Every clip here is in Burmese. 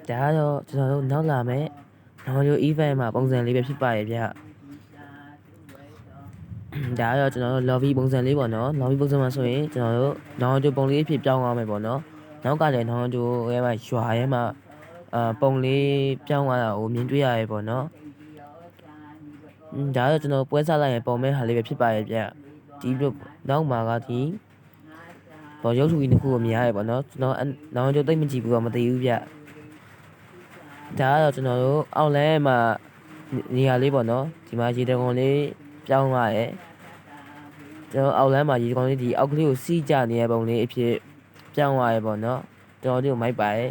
ဒါကတော့ကျွန်တော်တို့နောက်လာမယ်နောက်ကျို event မှာပုံစံလေးပဲဖြစ်ပါရဲ့ဗျဒါကတော့ကျွန်တော်တို့ lobby ပုံစံလေးပေါ့နော် lobby ပုံစံမှာဆိုရင်ကျွန်တော်တို့နောက်ကျိုပုံလေးအဖြစ်ပြောင်းသွားမယ်ပေါ့နော်နောက်ကလည်းနောက်ကျိုရဲ့မှာရွာရဲ့မှာပုံလေးပြောင်းသွားတာကိုမြင်တွေ့ရရဲ့ပေါ့နော်ဒါကတော့ကျွန်တော်ပွဲစားလိုက်ရင်ပုံမဲ့ဟာလေးပဲဖြစ်ပါရဲ့ဗျဒီလိုနောက်မှာကဒီပေါ်ရုပ်ထုကြီးတစ်ခုကိုမြင်ရရဲ့ပေါ့နော်ကျွန်တော်နောက်ကျိုသိမ့်မကြည့်ဘူးတော့မသိဘူးဗျဒါကတော့ကျွန်တော်တို့အောက်လမ်းမှာနေရာလေးပေါ့နော်ဒီမှာရေတံခွန်လေးပြောင်းသွားရဲ့ကျွန်တော်အောက်လမ်းမှာရေတံခွန်လေးဒီအောက်ကလေးကိုစီးကြနေရပုံလေးအဖြစ်ပြောင်းသွားရဲ့ပေါ့နော်ကျွန်တော်တို့မိုက်ပါရဲ့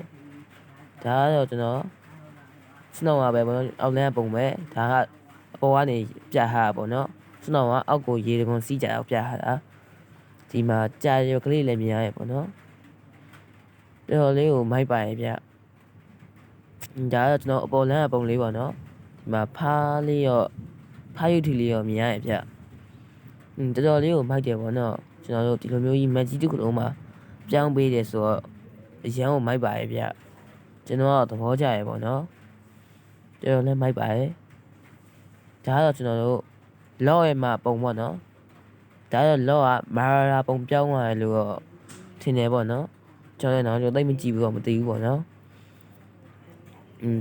ဒါကတော့ကျွန်တော်စနောပါပဲပေါ့နော်အောက်လမ်းပုံပဲဒါကအပေါ်ကနေပြတ်ဟာပေါ့နော်စနောကအောက်ကိုရေတံခွန်စီးကြအောင်ပြတ်ဟာတာဒီမှာကြာရကလေးလည်းမြင်ရရဲ့ပေါ့နော်တော်လေးကိုမိုက်ပါရဲ့ဗျဒါကတော့ကျွန်တော်အပေါ်လမ်းအပုံလေးပေါ့နော်ဒီမှာဖားလေးရောဖားရုပ်ထီလေးရောမြင်ရရဲ့ဗျတော်တော်လေးကိုမိုက်တယ်ပေါ့နော်ကျွန်တော်တို့ဒီလိုမျိုးကြီးမက်ကြီးတစ်ခုလုံးမှာပြောင်းပေးတယ်ဆိုတော့အရန်ကိုမိုက်ပါရဲ့ဗျကျွန်တော်ကသဘောကျရဲ့ပေါ့နော်တော်တော်လည်းမိုက်ပါရဲ့ဒါကတော့ကျွန်တော်တို့လော့ရဲ့မှာပုံပေါ့နော်ဒါတော့လော့ကမာရာပုံပြောင်းသွားတယ်လို့တော့ထင်တယ်ပေါ့နော်ကျွန်တော်လည်းတော့သိမကြည့်ဘူးတော့မသိဘူးပေါ့နော်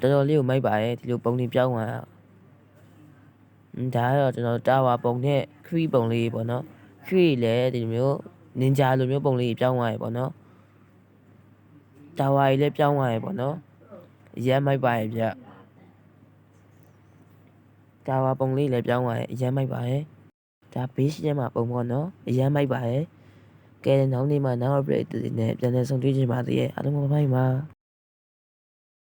တော်တော်လေးကိုမိုက်ပါရဲ့ဒီလိုပုံတွေပြောင်းသွားတာဒါကတော့ကျွန်တော်တာဝါပုံနဲ့ခရီးပုံလေးပေါ့နော်ခရီးလည်းဒီလိုမျိုးနင်ဂျာလိုမျိုးပုံလေးပြောင်းသွားရဲ့ပေါ့နော်တာဝါကြီးလည်းပြောင်းသွားရဲ့ပေါ့နော်အရန်မိုက်ပါရဲ့ဗျတာဝါပုံလေးလည်းပြောင်းသွားရဲ့အရန်မိုက်ပါရဲ့ဒါဘေးရှိထဲမှာပုံပေါ့နော်အရန်မိုက်ပါရဲ့ကဲနောက်နေ့မှနောက် update တွေနဲ့ပြန်လည်ဆုံတွေ့ကြပါသေးရဲ့အားလုံးဘိုင်ပါ